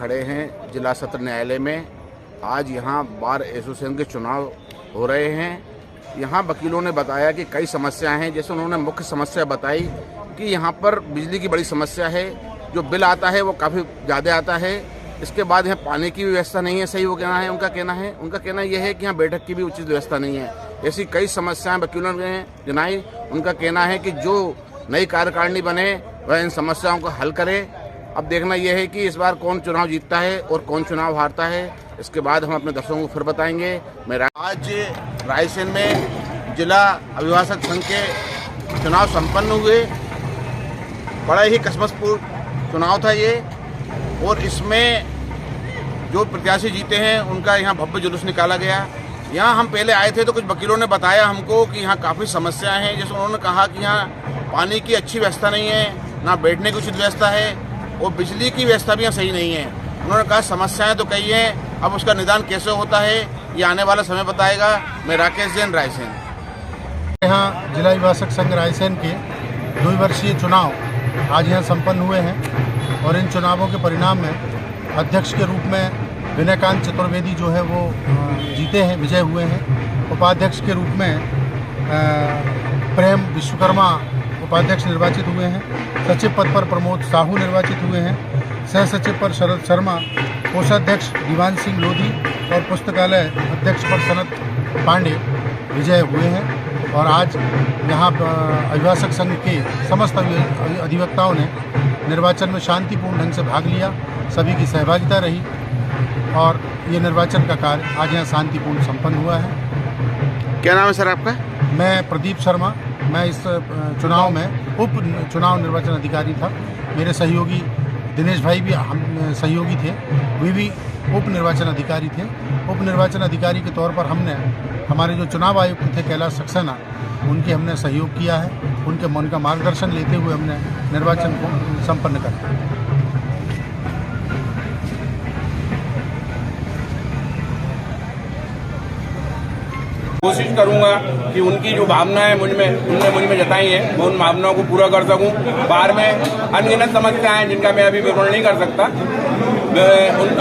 खड़े हैं जिला सत्र न्यायालय में। आज यहाँ बार एसोसिएशन के चुनाव हो रहे हैं। यहाँ वकीलों ने बताया कि कई समस्याएं हैं। जैसे उन्होंने मुख्य समस्या बताई कि यहाँ पर बिजली की बड़ी समस्या है, जो बिल आता है वो काफ़ी ज़्यादा आता है। इसके बाद यहाँ पानी की भी व्यवस्था नहीं है, सही वो कहना है उनका कहना यह है कि यहाँ बैठक की भी उचित व्यवस्था नहीं है। ऐसी कई समस्याएं वकीलों ने जनाई। उनका कहना है कि जो नई कार्यकारिणी बने वह इन समस्याओं को हल करे। अब देखना यह है कि इस बार कौन चुनाव जीतता है और कौन चुनाव हारता है। इसके बाद हम अपने दर्शकों को फिर बताएंगे। आज रायसेन में जिला अभिभाषक संघ के चुनाव संपन्न हुए। बड़ा ही कसमसपूर्ण चुनाव था ये, और इसमें जो प्रत्याशी जीते हैं उनका यहाँ भव्य जुलूस निकाला गया। यहाँ हम पहले आए थे तो कुछ वकीलों ने बताया हमको कि यहाँ काफ़ी समस्याएं हैं। जैसे उन्होंने कहा कि यहाँ पानी की अच्छी व्यवस्था नहीं है, ना बैठने की उचित व्यवस्था है, और बिजली की व्यवस्था भी यहाँ सही नहीं है। उन्होंने कहा समस्याएं तो कई हैं, अब उसका निदान कैसे होता है ये आने वाला समय बताएगा। मैं राकेश जैन, रायसेन। यहाँ जिला अभिभाषक संघ रायसेन के 2 वर्षीय चुनाव आज यहाँ संपन्न हुए हैं, और इन चुनावों के परिणाम में अध्यक्ष के रूप में विनयकांत चतुर्वेदी जो है वो जीते हैं, विजय हुए हैं। उपाध्यक्ष के रूप में प्रेम विश्वकर्मा उपाध्यक्ष निर्वाचित हुए हैं। सचिव पद पर प्रमोद साहू निर्वाचित हुए हैं। सह सचिव पर शरद शर्मा, कोषाध्यक्ष दीवान सिंह लोधी और पुस्तकालय अध्यक्ष पर सनत पांडे विजय हुए हैं। और आज यहाँ अभिभाषक संघ के समस्त अधिवक्ताओं ने निर्वाचन में शांतिपूर्ण ढंग से भाग लिया। सभी की सहभागिता रही और ये निर्वाचन का कार्य आज यहाँ शांतिपूर्ण संपन्न हुआ है। क्या नाम है सर आपका? मैं प्रदीप शर्मा। मैं इस चुनाव में उप चुनाव निर्वाचन अधिकारी था। मेरे सहयोगी दिनेश भाई भी हम सहयोगी थे, वे भी उप निर्वाचन अधिकारी थे। उप निर्वाचन अधिकारी के तौर पर हमने हमारे जो चुनाव आयुक्त थे कैलाश सक्सेना, उनके हमने सहयोग किया है। उनका मार्गदर्शन लेते हुए हमने निर्वाचन को संपन्न करा। कोशिश करूंगा कि उनकी जो भावनाएं उनने मुझ में जताई हैं, मैं उन भावनाओं को पूरा कर सकूं। बाहर में अनगिनत समस्याएं हैं जिनका मैं अभी विवरण नहीं कर सकता।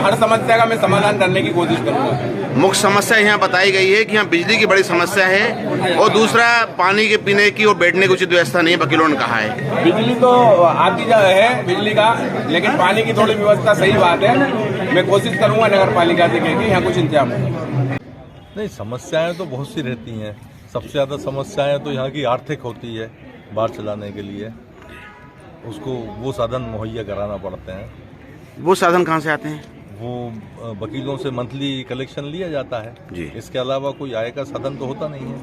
हर समस्या का मैं समाधान करने की कोशिश करूंगा। मुख्य समस्या यहाँ बताई गई है कि यहाँ बिजली की बड़ी समस्या है, और दूसरा पानी के पीने की और बैठने की उचित व्यवस्था नहीं है, वकीलों ने कहा है। बिजली तो आती है बिजली का, लेकिन पानी की थोड़ी व्यवस्था सही बात है। मैं कोशिश करूंगा नगर पालिका से कि यहाँ कुछ इंतजाम हो। नहीं, समस्याएं तो बहुत सी रहती हैं। सबसे ज़्यादा समस्याएं तो यहाँ की आर्थिक होती है। बार चलाने के लिए उसको वो साधन मुहैया कराना पड़ते हैं। वो साधन कहाँ से आते हैं? वो वकीलों से मंथली कलेक्शन लिया जाता है जी। इसके अलावा कोई आय का साधन तो होता नहीं है।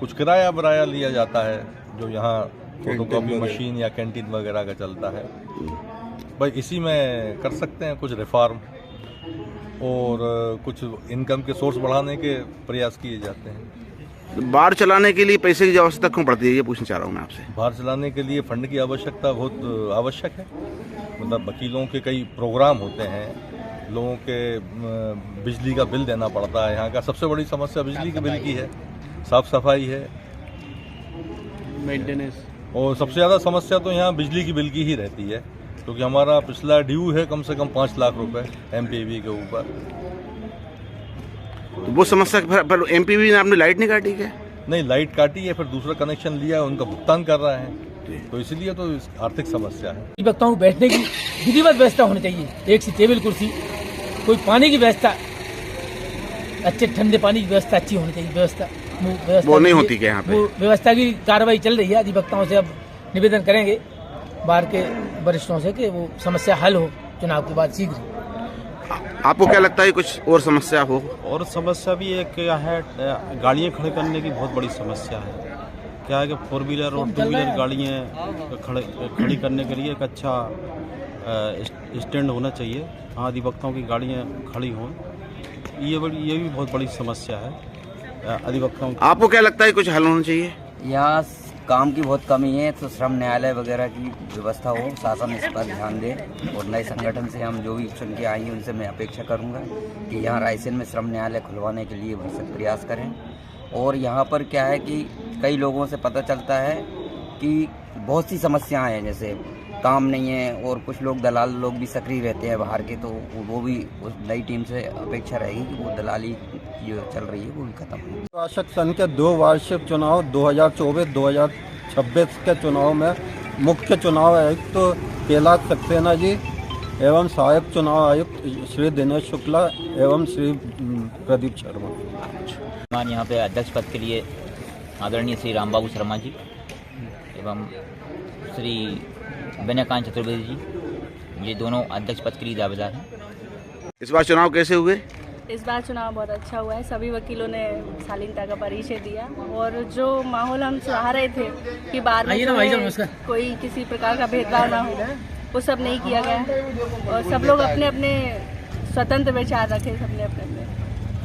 कुछ किराया बराया लिया जाता है जो यहाँ फोटोकॉपी मशीन या कैंटीन वगैरह का चलता है। भाई इसी में कर सकते हैं कुछ रिफॉर्म, और कुछ इनकम के सोर्स बढ़ाने के प्रयास किए जाते हैं। बार चलाने के लिए पैसे की आवश्यकता क्यों पड़ती है, ये पूछना चाह रहा हूँ मैं आपसे। बार चलाने के लिए फंड की आवश्यकता बहुत आवश्यक है। मतलब वकीलों के कई प्रोग्राम होते हैं, लोगों के बिजली का बिल देना पड़ता है। यहाँ का सबसे बड़ी समस्या बिजली के बिल की है, साफ सफाई है, मेंटेनेंस, और सबसे ज़्यादा समस्या तो यहाँ बिजली की बिल की ही रहती है, क्योंकि हमारा पिछला ड्यू है कम से कम 5 लाख रुपए एमपीवी के ऊपर। तो वो समस्या पर एमपीवी ने आपने लाइट नहीं काटी क्या? नहीं, लाइट काटी है, फिर दूसरा कनेक्शन लिया है, उनका भुगतान कर रहा है, तो इसलिए तो आर्थिक समस्या है। अधिवक्ताओं को बैठने की विधिवत व्यवस्था होनी चाहिए, एक सी टेबल कुर्सी, कोई पानी की व्यवस्था, अच्छे ठंडे पानी की व्यवस्था अच्छी होनी चाहिए। व्यवस्था वो नहीं होती क्या यहाँ पे? वो व्यवस्था की कार्रवाई चल रही है। अधिवक्ताओं से अब निवेदन करेंगे बाहर के वरिष्ठों से कि वो समस्या हल हो चुनाव के बाद शीघ्र। आपको क्या लगता है कुछ और समस्या हो? और समस्या भी एक क्या है, गाड़ियाँ खड़े करने की बहुत बड़ी समस्या है। क्या है कि 4 व्हीलर और 2 व्हीलर गाड़ियाँ खड़ी करने के लिए एक अच्छा स्टैंड होना चाहिए। हाँ, अधिवक्ताओं की गाड़ियाँ खड़ी हों, ये भी बहुत बड़ी समस्या है अधिवक्ताओं की। आपको क्या लगता है कुछ हल होना चाहिए? यहाँ काम की बहुत कमी है, तो श्रम न्यायालय वगैरह की व्यवस्था हो, शासन इस पर ध्यान दे। और नए संगठन से हम जो भी चुन के आई हैं उनसे मैं अपेक्षा करूँगा कि यहाँ रायसेन में श्रम न्यायालय खुलवाने के लिए भरसक प्रयास करें। और यहाँ पर क्या है कि कई लोगों से पता चलता है कि बहुत सी समस्याएं हैं, जैसे काम नहीं है, और कुछ लोग दलाल लोग भी सक्रिय रहते हैं बाहर के, तो वो भी उस नई टीम से अपेक्षा रहेगी कि वो दलाली जो चल रही है वो भी खत्म हो। शासक संघ के 2 वार्षिक चुनाव 2024-2026 के चुनाव में मुख्य चुनाव आयुक्त तो कैलाश सक्सेना जी एवं सहायक चुनाव आयुक्त श्री दिनेश शुक्ला एवं श्री प्रदीप शर्मा। यहाँ पे अध्यक्ष पद के लिए आदरणीय श्री रामबाबू शर्मा जी एवं श्री विनयकांत चतुर्वेदी जी, ये दोनों अध्यक्ष पद के लिए दावेदार हैं। इस बार चुनाव कैसे हुए? इस बार चुनाव बहुत अच्छा हुआ है। सभी वकीलों ने शालीनता का परिचय दिया, और जो माहौल हम चाह रहे थे कि बार में कोई किसी प्रकार का भेदभाव ना हो, वो सब नहीं किया गया, और सब लोग अपने अपने स्वतंत्र विचार रखे, सबने अपने